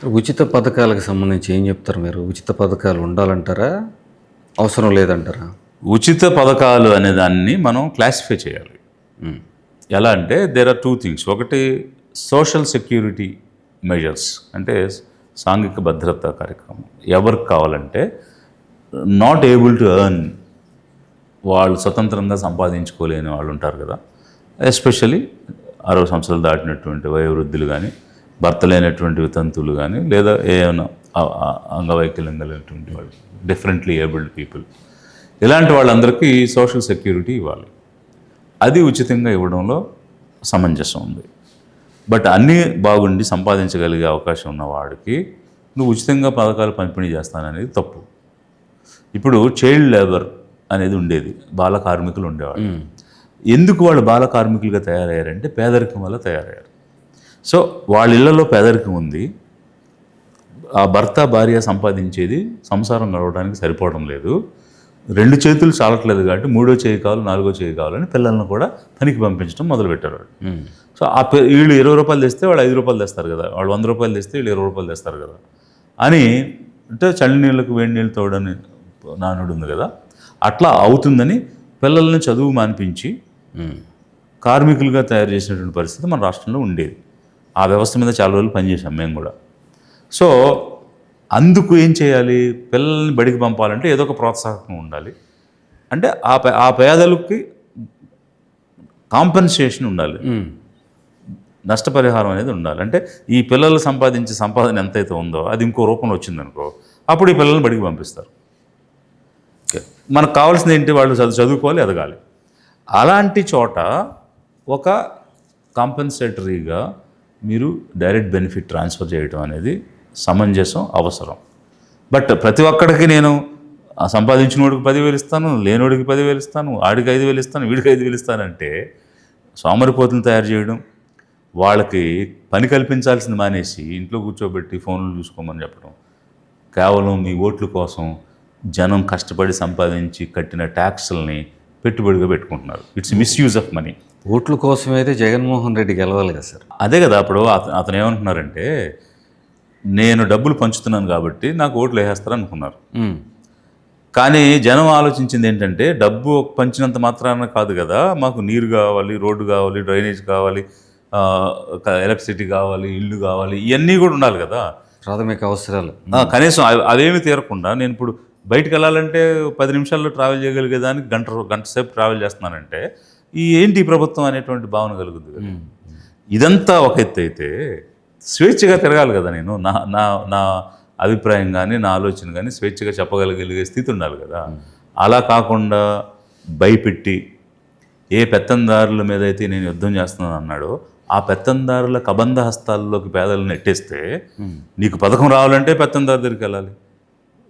ఉచిత పథకాలకు సంబంధించి ఏం చెప్తారు మీరు? ఉచిత పథకాలు ఉండాలంటారా? అవసరం లేదంటారా? ఉచిత పథకాలు అనే దాన్ని మనం క్లాసిఫై చేయాలి. ఎలా అంటే దేర్ ఆర్ టూ థింగ్స్. ఒకటి సోషల్ సెక్యూరిటీ మెజర్స్, అంటే సాంఘిక భద్రతా కార్యక్రమం. ఎవరికి కావాలంటే నాట్ ఏబుల్ టు ఎర్న్, వాళ్ళు స్వతంత్రంగా సంపాదించుకోలేని వాళ్ళు ఉంటారు కదా, ఎస్పెషలీ 60 సంవత్సరాలు దాటినటువంటి వయోవృద్ధులు కానీ, భర్త లేనటువంటి వితంతువులు కానీ, లేదా ఏమైనా అంగవైకల్యం కలిగినటువంటి వాళ్ళు, డిఫరెంట్లీ ఏబుల్డ్ పీపుల్, ఇలాంటి వాళ్ళందరికీ సోషల్ సెక్యూరిటీ ఇవ్వాలి. అది ఉచితంగా ఇవ్వడంలో సమంజసం ఉంది. బట్ అన్నీ బాగుండి సంపాదించగలిగే అవకాశం ఉన్న వాడికి నువ్వు ఉచితంగా పథకాలు పంపిణీ చేస్తాననేది తప్పు. ఇప్పుడు చైల్డ్ లేబర్ అనేది ఉండేది, బాల కార్మికులు ఉండేవాళ్ళు. ఎందుకు వాళ్ళు బాల కార్మికులుగా తయారయ్యారంటే పేదరికం వల్ల తయారయ్యారు. సో వాళ్ళ ఇళ్లలో పేదరికం ఉంది, ఆ భర్త భార్య సంపాదించేది సంసారం గడవడానికి సరిపోవడం లేదు, 2 చేతులు చాలట్లేదు కాబట్టి 3వ చేయి కావాలి, 4వ చేయి కావాలని పిల్లలను కూడా పనికి పంపించడం మొదలుపెట్టారు. సో వీళ్ళు 20 రూపాయలు తెస్తే వాళ్ళు 5 రూపాయలు తెస్తారు కదా, వాళ్ళు 100 రూపాయలు తెస్తే వీళ్ళు 20 రూపాయలు తెస్తారు కదా అని, అంటే చల్లి నీళ్ళకు వేడి నీళ్ళు తోడని నానుడు ఉంది కదా, అట్లా అవుతుందని పిల్లల్ని చదువు మానిపించి కార్మికులుగా తయారు చేసినటువంటి పరిస్థితి మన రాష్ట్రంలో ఉండేది. ఆ వ్యవస్థ మీద చాలా రోజులు పనిచేసాం మేము కూడా. సో అందుకు ఏం చేయాలి, పిల్లల్ని బడికి పంపాలంటే ఏదో ఒక ప్రోత్సాహం ఉండాలి. అంటే ఆ పేదలకి కాంపెన్సేషన్ ఉండాలి, నష్టపరిహారం అనేది ఉండాలి. అంటే ఈ పిల్లలు సంపాదించే సంపాదన ఎంతైతే ఉందో అది ఇంకో రూపంలో వచ్చిందనుకో, అప్పుడు ఈ పిల్లల్ని బడికి పంపిస్తారు. మనకు కావాల్సింది ఏంటి, వాళ్ళు చదువుకోవాలి, ఎదగాలి. అలాంటి చోట ఒక కాంపెన్సేటరీగా మీరు డైరెక్ట్ బెనిఫిట్ ట్రాన్స్ఫర్ చేయడం అనేది సమంజసం, అవసరం. బట్ ప్రతి ఒక్కడికి నేను సంపాదించిన వాడికి 10,000 ఇస్తాను, లేనివాడికి 10,000 ఇస్తాను, ఆడికి 5,000 ఇస్తాను, వీడికి 5,000 ఇస్తానంటే సోమరిపోతులను తయారు చేయడం, వాళ్ళకి పని కల్పించాల్సింది మానేసి ఇంట్లో కూర్చోబెట్టి ఫోన్లు చూసుకోమని చెప్పడం, కేవలం మీ ఓట్ల కోసం జనం కష్టపడి సంపాదించి కట్టిన ట్యాక్స్లని పెట్టుబడిగా పెట్టుకుంటున్నారు. It's misuse of money. ఓట్ల కోసం అయితే జగన్మోహన్ రెడ్డి గెలవాలి కదా సార్. అదే కదా, అప్పుడు అతను ఏమంటున్నారంటే నేను డబ్బులు పంచుతున్నాను కాబట్టి నాకు ఓట్లు వేసేస్తారు అనుకున్నారు. కానీ జనం ఆలోచించింది ఏంటంటే డబ్బు పంచినంత మాత్రాన కాదు కదా, మాకు నీరు కావాలి, రోడ్డు కావాలి, డ్రైనేజ్ కావాలి, ఎలక్ట్రిసిటీ కావాలి, ఇల్లు కావాలి, ఇవన్నీ కూడా ఉండాలి కదా, ప్రాథమిక అవసరాలు. కనీసం అవేమి తీరకుండా నేను ఇప్పుడు బయటకు వెళ్ళాలంటే 10 నిమిషాల్లో ట్రావెల్ చేయగలిగేదానికి గంట సేపు ట్రావెల్ చేస్తున్నానంటే ఏంటి ప్రభుత్వం అనేటువంటి భావన కలుగుతుంది కదా. ఇదంతా ఒక ఎత్తు అయితే స్వేచ్ఛగా తిరగాలి కదా, నేను నా అభిప్రాయం కానీ నా ఆలోచన కానీ స్వేచ్ఛగా చెప్పగలిగే స్థితి ఉండాలి కదా. అలా కాకుండా భయపెట్టి ఏ పెత్తందారుల మీద అయితే నేను యుద్ధం చేస్తున్నాను అన్నాడో ఆ పెత్తందారుల కబంధ హస్తాల్లోకి పేదలను నెట్టేస్తే నీకు పథకం రావాలంటే పెత్తందారు దగ్గరికి వెళ్ళాలి,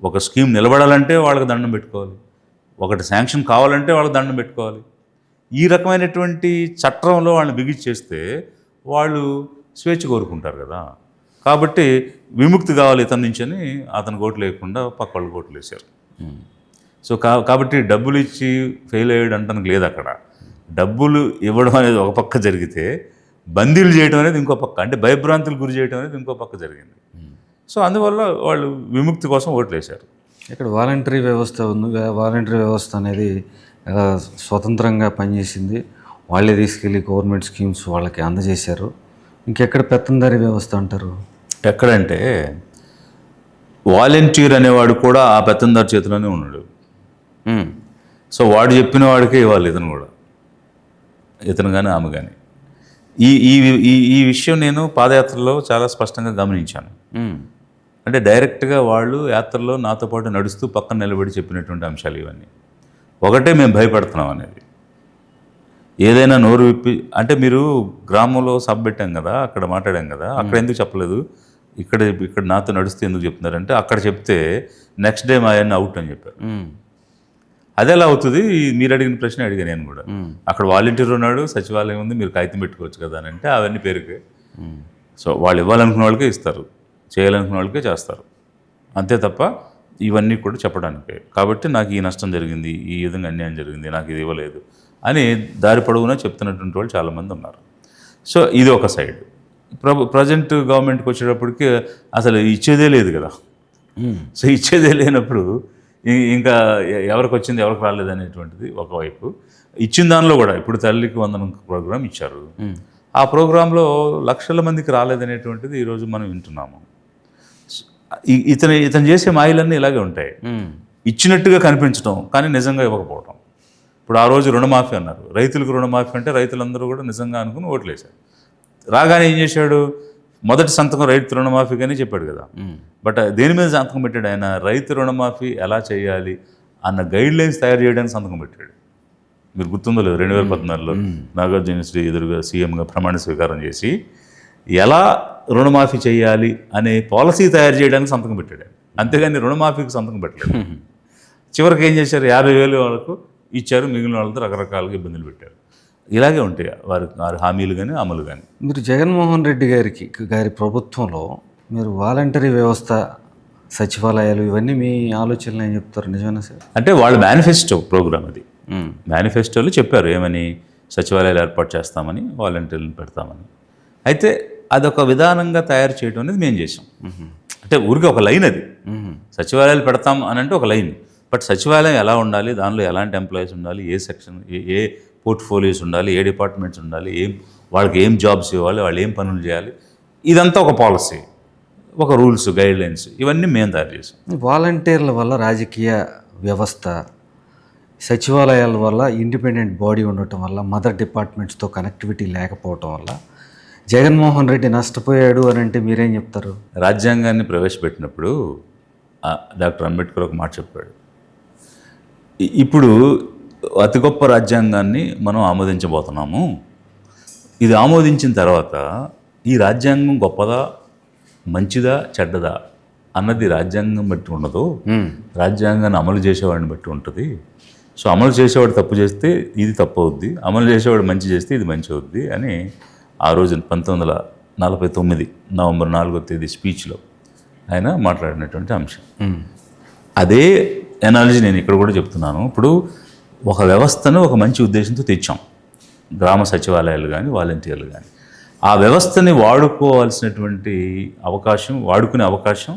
ఒక స్కీమ్ నిలబడాలంటే వాళ్ళకి దండం పెట్టుకోవాలి, ఒకటి శాంక్షన్ కావాలంటే వాళ్ళకి దండం పెట్టుకోవాలి. ఈ రకమైనటువంటి చట్టంలో వాళ్ళని బిగించేస్తే వాళ్ళు స్వేచ్ఛ కోరుకుంటారు కదా. కాబట్టి విముక్తి కావాలి ఇతని నుంచి అని అతను ఓట్లు లేకుండా పక్క వాళ్ళు ఓట్లు వేశారు. సో కాబట్టి డబ్బులు ఇచ్చి ఫెయిల్ అయ్యాడు అంటానికి లేదు అక్కడ. డబ్బులు ఇవ్వడం అనేది ఒక పక్క జరిగితే బందీలు చేయడం అనేది ఇంకో పక్క, అంటే భయభ్రాంతులు గురి చేయడం అనేది ఇంకో పక్క జరిగింది. సో అందువల్ల వాళ్ళు విముక్తి కోసం ఓట్లు వేశారు. ఇక్కడ వాలంటరీ వ్యవస్థ ఉంది. వాలంటరీ వ్యవస్థ అనేది స్వతంత్రంగా పనిచేసింది, వాళ్ళే తీసుకెళ్ళి గవర్నమెంట్ స్కీమ్స్ వాళ్ళకి అందజేశారు. ఇంకెక్కడ పెత్తందారీ వ్యవస్థ అంటారు? ఎక్కడంటే వాలంటీర్ అనేవాడు కూడా ఆ పెత్తందారి చేతిలోనే ఉన్నాడు. సో వాడు చెప్పిన వాడికే ఇవ్వాలి ఇతను కూడా, ఇతను కానీ ఆమె కానీ. ఈ విషయం నేను పాదయాత్రలో చాలా స్పష్టంగా గమనించాను. అంటే డైరెక్ట్గా వాళ్ళు యాత్రలో నాతో పాటు నడుస్తూ పక్కన నిలబడి చెప్పినటువంటి అంశాలు ఇవన్నీ. ఒకటే, మేము భయపడుతున్నాం అనేది. ఏదైనా నోరు విప్పి, అంటే మీరు గ్రామంలో సభ పెట్టాం కదా, అక్కడ మాట్లాడాం కదా, అక్కడ ఎందుకు చెప్పలేదు, ఇక్కడ నాతో నడుస్తూ ఎందుకు చెప్తున్నారంటే అక్కడ చెప్తే నెక్స్ట్ డే మా ఆయన అవుట్ అని చెప్పారు. అది ఎలా అవుతుంది, మీరు అడిగిన ప్రశ్న అడిగా నేను కూడా. అక్కడ వాలంటీర్ ఉన్నాడు, సచివాలయం ఉంది, మీరు కాగితం పెట్టుకోవచ్చు కదా అని అంటే అవన్నీ పేరుకే. సో వాళ్ళు ఇవ్వాలనుకున్న వాళ్ళకే ఇస్తారు, చేయాలనుకున్న వాళ్ళకే చేస్తారు, అంతే తప్ప ఇవన్నీ కూడా చెప్పడానికే. కాబట్టి నాకు ఈ నష్టం జరిగింది, ఈ విధంగా అన్యాయం జరిగింది, నాకు ఇది ఇవ్వలేదు అని దారి పొడవునా చెప్తున్నటువంటి వాళ్ళు చాలామంది ఉన్నారు. సో ఇది ఒక సైడ్. ప్రజెంట్ గవర్నమెంట్కి వచ్చేటప్పటికి అసలు ఇచ్చేదే లేదు కదా. సో ఇచ్చేదే లేనప్పుడు ఇంకా ఎవరికి వచ్చింది ఎవరికి రాలేదు అనేటువంటిది ఒకవైపు. ఇచ్చిన దానిలో కూడా ఇప్పుడు తల్లికి వందనం ప్రోగ్రాం ఇచ్చారు. ఆ ప్రోగ్రాంలో లక్షల మందికి రాలేదనేటువంటిది ఈరోజు మనం వింటున్నాము. ఇతను చేసే మాయలన్నీ ఇలాగే ఉంటాయి. ఇచ్చినట్టుగా కనిపించడం కానీ నిజంగా ఇవ్వకపోవడం. ఇప్పుడు ఆ రోజు రుణమాఫీ అన్నారు, రైతులకు రుణమాఫీ అంటే రైతులందరూ కూడా నిజంగా అనుకుని ఓట్లేశారు. రాగానే ఏం చేశాడు, మొదటి సంతకం రైతు రుణమాఫీ కానీ చెప్పాడు కదా. బట్ దేని మీద సంతకం పెట్టాడు ఆయన, రైతు రుణమాఫీ ఎలా చేయాలి అన్న గైడ్ లైన్స్ తయారు చేయడానికి సంతకం పెట్టాడు. మీరు గుర్తుందో లేదు, 2014లో నాగార్జున శ్రీ ఎదురుగా సీఎంగా ప్రమాణ స్వీకారం చేసి ఎలా రుణమాఫీ చేయాలి అనే పాలసీ తయారు చేయడానికి సంతకం పెట్టాడు. అంతేగాని రుణమాఫీకి సంతకం పెట్టలేదు. చివరికి ఏం చేశారు, 50,000 వాళ్ళకు ఇచ్చారు, మిగిలిన వాళ్ళతో రకరకాలుగా ఇబ్బందులు పెట్టారు. ఇలాగే ఉంటాయి వారి హామీలు కానీ అమలు కానీ. మీరు జగన్మోహన్ రెడ్డి గారి ప్రభుత్వంలో మీరు వాలంటరీ వ్యవస్థ, సచివాలయాలు ఇవన్నీ మీ ఆలోచనలు ఏం చెప్తారు, నిజమేనా సార్? అంటే వాళ్ళ మేనిఫెస్టో ప్రోగ్రామ్ అది. మేనిఫెస్టోలో చెప్పారు ఏమని, సచివాలయాలు ఏర్పాటు చేస్తామని, వాలంటీర్లను పెడతామని. అయితే అదొక విధానంగా తయారు చేయడం అనేది మేము చేసాం. అంటే ఊరికి ఒక లైన్ అది, సచివాలయాలు పెడతాం అని అంటే ఒక లైన్. బట్ సచివాలయం ఎలా ఉండాలి, దానిలో ఎలాంటి ఎంప్లాయీస్ ఉండాలి, ఏ సెక్షన్, ఏ పోర్ట్ఫోలియోస్ ఉండాలి, ఏ డిపార్ట్మెంట్స్ ఉండాలి, వాళ్ళకి ఏం జాబ్స్ ఇవ్వాలి, వాళ్ళు ఏం పనులు చేయాలి, ఇదంతా ఒక పాలసీ, ఒక రూల్స్, గైడ్ లైన్స్, ఇవన్నీ మేము తయారు చేసాం. వాలంటీర్ల వల్ల రాజకీయ వ్యవస్థ, సచివాలయాల వల్ల ఇండిపెండెంట్ బాడీ ఉండటం వల్ల, మదర్ డిపార్ట్మెంట్స్తో కనెక్టివిటీ లేకపోవటం వల్ల జగన్మోహన్ రెడ్డి నష్టపోయాడు అని అంటే మీరేం చెప్తారు? రాజ్యాంగాన్ని ప్రవేశపెట్టినప్పుడు డాక్టర్ అంబేద్కర్ ఒక మాట చెప్పాడు, ఇప్పుడు అతి గొప్ప రాజ్యాంగాన్ని మనం ఆమోదించబోతున్నాము. ఇది ఆమోదించిన తర్వాత ఈ రాజ్యాంగం గొప్పదా, మంచిదా, చెడ్డదా అన్నది రాజ్యాంగం బట్టి ఉండదు, రాజ్యాంగాన్ని అమలు చేసేవాడిని బట్టి ఉంటుంది. సో అమలు చేసేవాడు తప్పు చేస్తే ఇది తప్పు అవుద్ది, అమలు చేసేవాడు మంచి చేస్తే ఇది మంచి అవుద్ది అని ఆ రోజు 1949 నవంబర్ 4వ తేదీ స్పీచ్లో ఆయన మాట్లాడినటువంటి అంశం. అదే ఎనాలజీ నేను ఇక్కడ కూడా చెప్తున్నాను. ఇప్పుడు ఒక వ్యవస్థను ఒక మంచి ఉద్దేశంతో తెచ్చాం, గ్రామ సచివాలయాలు కానీ వాలంటీర్లు కానీ. ఆ వ్యవస్థని వాడుకోవాల్సినటువంటి అవకాశం, వాడుకునే అవకాశం,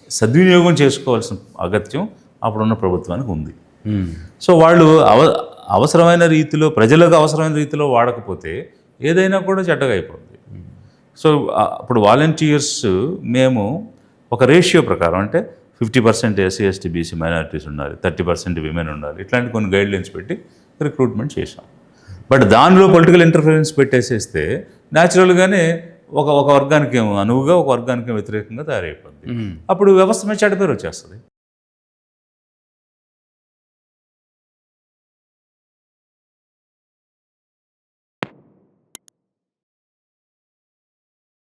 సద్వినియోగం చేసుకోవాల్సిన అగత్యం అప్పుడున్న ప్రభుత్వానికి ఉంది. సో వాళ్ళు అవసరమైన రీతిలో, ప్రజలకు అవసరమైన రీతిలో వాడకపోతే ఏదైనా కూడా చెడ్డగా అయిపోతుంది. సో అప్పుడు వాలంటీర్స్ మేము ఒక రేషియో ప్రకారం, అంటే 50% ఎస్సీ ఎస్టీ బీసీ మైనారిటీస్ ఉండాలి, 30% విమెన్ ఉండాలి, ఇట్లాంటి కొన్ని గైడ్ లైన్స్ పెట్టి రిక్రూట్మెంట్ చేశాం. బట్ దానిలో పొలిటికల్ ఇంటర్ఫరెన్స్ పెట్టేసేస్తే న్యాచురల్గానే ఒక వర్గానికి అనువుగా, ఒక వర్గానికి వ్యతిరేకంగా తయారైపోద్ది. అప్పుడు వ్యవస్థ మీద చెడ్డ పేరు వచ్చేస్తుంది.